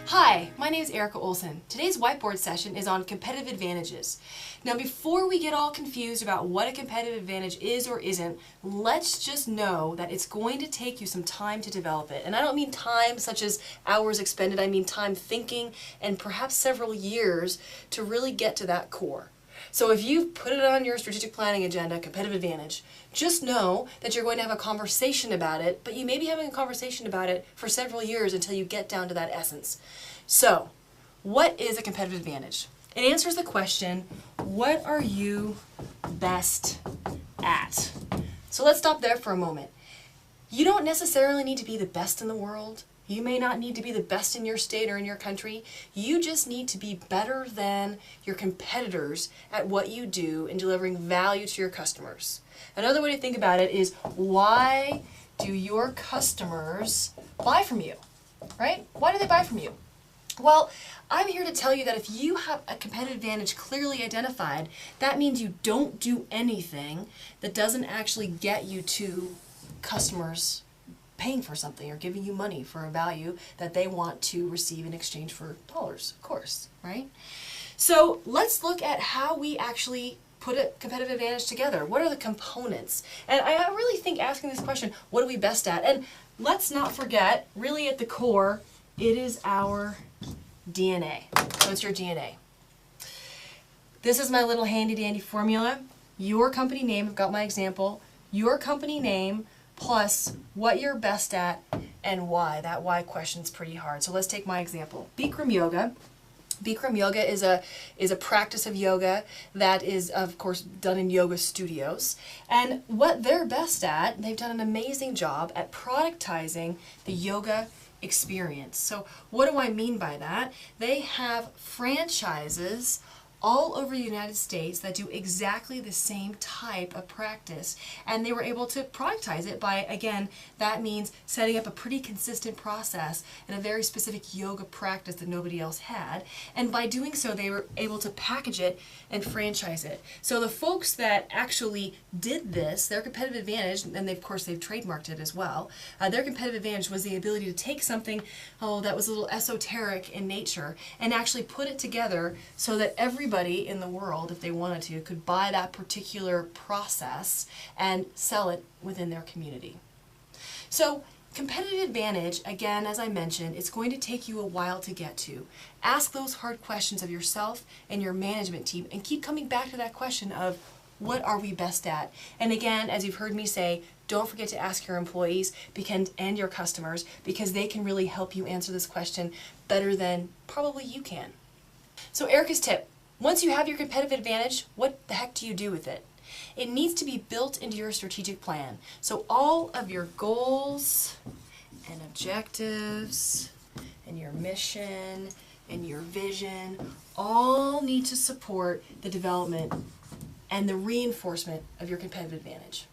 Hi, my name is Erica Olson. Today's whiteboard session is on competitive advantages. Now before we get all confused about what a competitive advantage is or isn't, let's just know that it's going to take you some time to develop it. And I don't mean time such as hours expended, I mean time thinking and perhaps several years to really get to that core. So if you've put it on your strategic planning agenda, competitive advantage, just know that you're going to have a conversation about it, but you may be having a conversation about it for several years until you get down to that essence. So, what is a competitive advantage? It answers the question, what are you best at? So let's stop there for a moment. You don't necessarily need to be the best in the world. You may not need to be the best in your state or in your country. You just need to be better than your competitors at what you do in delivering value to your customers. Another way to think about it is, why do your customers buy from you, right? Why do they buy from you? Well, I'm here to tell you that if you have a competitive advantage clearly identified, that means you don't do anything that doesn't actually get you to customers paying for something or giving you money for a value that they want to receive in exchange for dollars, of course, right? So let's look at how we actually put a competitive advantage together. What are the components? And I really think asking this question, what are we best at? And let's not forget, really at the core, it is our DNA. So it's your DNA. This is my little handy dandy formula. Your company name, I've got my example, your company name plus what you're best at and why. That why question's pretty hard. So let's take my example. Bikram Yoga. Bikram Yoga is a practice of yoga that is, of course, done in yoga studios. And what they're best at, they've done an amazing job at productizing the yoga experience. So what do I mean by that? They have franchises all over the United States that do exactly the same type of practice, and they were able to productize it by, again, that means setting up a pretty consistent process and a very specific yoga practice that nobody else had, and by doing so they were able to package it and franchise it. So the folks that actually did this, their competitive advantage, and of course they've trademarked it as well, their competitive advantage was the ability to take something that was a little esoteric in nature and actually put it together so that everybody in the world, if they wanted to, could buy that particular process and sell it within their community. So competitive advantage, again, as I mentioned, it's going to take you a while to get to. Ask those hard questions of yourself and your management team and keep coming back to that question of, what are we best at? And again, as you've heard me say, don't forget to ask your employees and your customers, because they can really help you answer this question better than probably you can. So Erica's tip, once you have your competitive advantage, what the heck do you do with it? It needs to be built into your strategic plan. So all of your goals and objectives and your mission and your vision all need to support the development and the reinforcement of your competitive advantage.